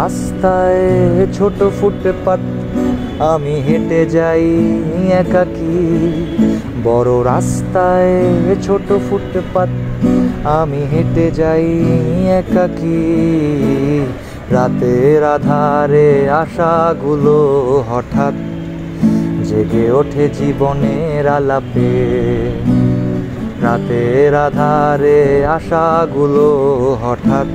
রাস্তায় ছোট ফুটপাত আমি হেঁটে যাই একাকী। বড় রাস্তায় ছোট ফুটপাত আমি হেঁটে যাই একাকী। রাতের আধারে আশাগুলো হঠাৎ জেগে ওঠে জীবনের আলাপে। রাতের আধারে আশাগুলো হঠাৎ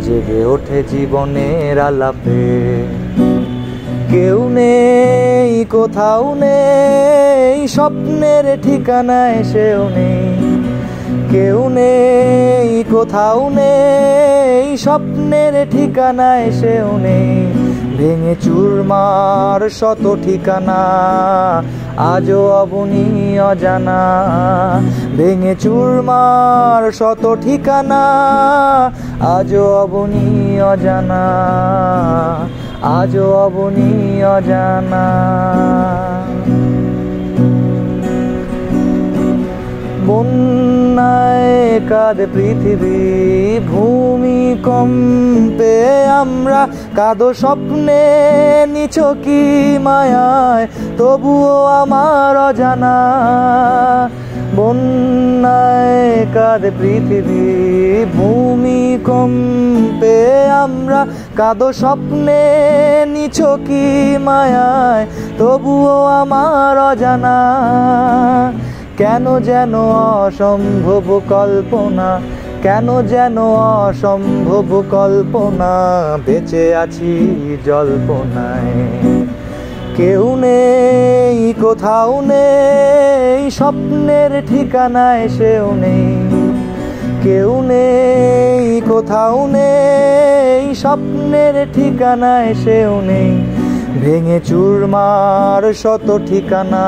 জেগে ওঠে জীবনের আলাপে। কেউ নেই, কোথাও নেই, স্বপ্নের ঠিকানায় সেও নেই। কেউ নেই, কোথাও নেই, স্বপ্নের ঠিকানায় সেও নেই। ভেঙে চুরমার শত ঠিকানা আজও অবনী অজানা। ভেঙে চুরমার শত ঠিকানা আজও অবনী অজানা। আজও অবনী অজানা। বন্যায় কাঁদে পৃথিবী, ভূমিকম্পে আমরা কাঁদো স্বপ্নে নিছকি মায়ায়, তবুও আমার অজানা। বন্যায় কাঁদে পৃথিবী, ভূমিকম্পে আমরা কাঁদো স্বপ্নে নিছকি মায়ায়, তবুও আমার অজানা। কেন যেন অসম্ভব কল্পনা, কেন যেন অসম্ভব কল্পনা, বেঁচে আছি জল্পনায়। কেউ নেই, কোথাও নেই, স্বপ্নের ঠিকানায় সেও নেই। কেউ নেই, কোথাও নেই, স্বপ্নের ঠিকানায় সেও নেই। ভেঙে চুরমার শত ঠিকানা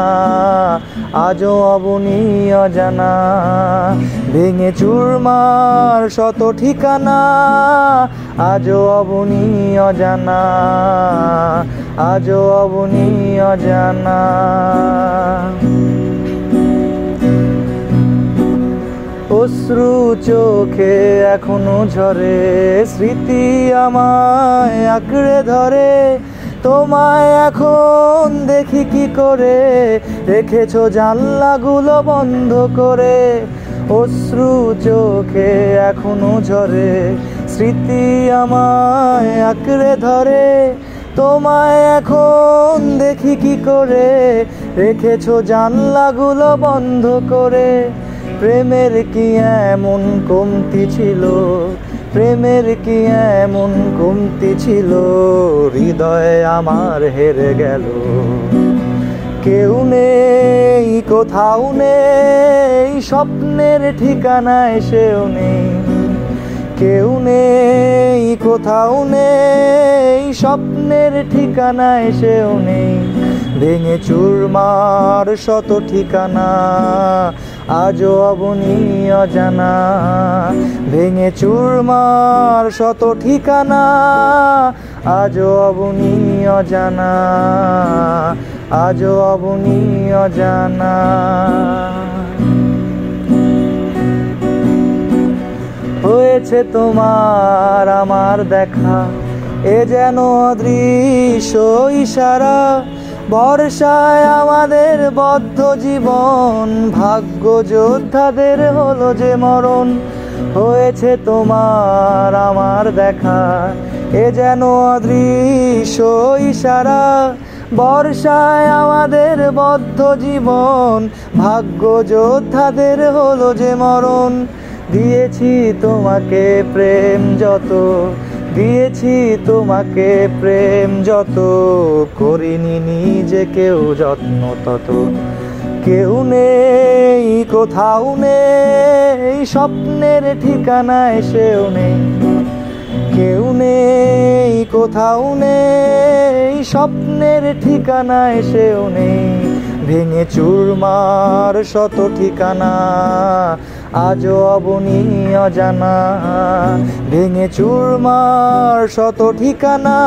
আজও অবনী অজানা। ভেঙে চুরমার শত ঠিকানা আজও অবনী অজানা। আজও অবনী অজানা। অশ্রু চোখে এখনো ঝরে, স্মৃতি আমায় আঁকড়ে ধরে। তোমায় এখন দেখি কি করে, রেখেছো জানলাগুলো বন্ধ করে। অশ্রু চোখে এখনো ঝরে, স্মৃতি আমায় আঁকড়ে ধরে। তোমায় এখন দেখি কি করে, রেখেছো জানলাগুলো বন্ধ করে। প্রেমের কি এমন কমতি ছিল, প্রেমের কি এমন কমতি ছিল, হৃদয় আমার হেরে গেল। কেউ নেই, কোথাও নেই, স্বপ্নের ঠিকানায় সেও নেই। কেউ নেই, কোথাও নেই, স্বপ্নের ঠিকানায় সেও নেই। ভেঙে চুরমার শত ঠিকানা আজও অবনী অজানা। ভেঙে চুরমার শত ঠিকানা আজও অবনী অজানা। আজও অবনী অজানা। হয়েছে তোমার আমার দেখা, এ যেন অদৃশ্য ইশারা। বর্ষায় আমাদের বদ্ধ জীবন, ভাগ্য যোদ্ধাদের হলো যে মরণ। হয়েছে তোমার আমার দেখা, এ যেন অদৃশ্য ইশারা। বর্ষায় আমাদের বদ্ধ জীবন, ভাগ্য যোদ্ধাদের হলো যে মরণ। দিয়েছি তোমাকে প্রেম যত, দিয়েছি তোমাকে প্রেম যত, করিনি নিজেকেও যত্ন তত। কেউ নেই, কোথাও নেই, স্বপ্নের ঠিকানায় সেও নেই। কেউ নেই, কোথাও নেই, স্বপ্নের ঠিকানায় সেও নেই। ভেঙে চুরমার শত ঠিকানা আজও অবনী অজানা। ভেঙে চুরমার শত ঠিকানা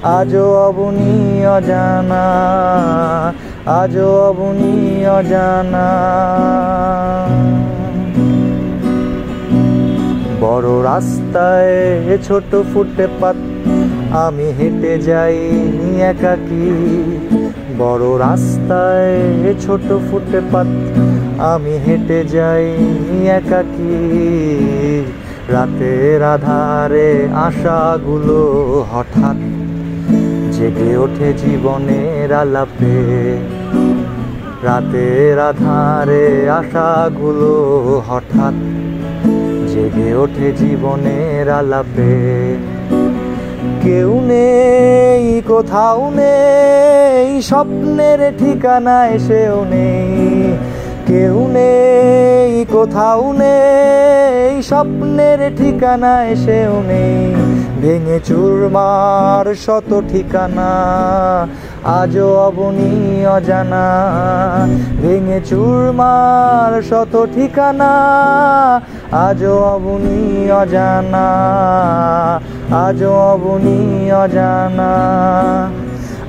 আজও অবনী অজানা। আজও অবনী অজানা। বড় রাস্তায় ছোট ফুটপাত আমি হেঁটে যাই একাকী। বড় রাস্তায় ছোট ফুটপাত আমি হেঁটে যাই একাকী। রাতের আধারে আশাগুলো হঠাৎ জেগে ওঠে জীবনের আলাপে। রাতের আধারে আশাগুলো হঠাৎ জেগে ওঠে জীবনের আলাপে। কেউ নেই কোথাও নেই স্বপ্নের ঠিকানা এসেও নেই। কেউ নেই কোথাও নেই স্বপ্নের ঠিকানা এসেও নেই। ভেঙে চুরমার শত ঠিকানা আজও অবনী অজানা। ভেঙে চুরমার শত ঠিকানা আজও অবনী অজানা। আজও অবনী অজানা।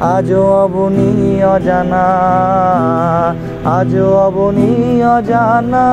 আজও অবনী অজানা। আজও অবনী অজানা।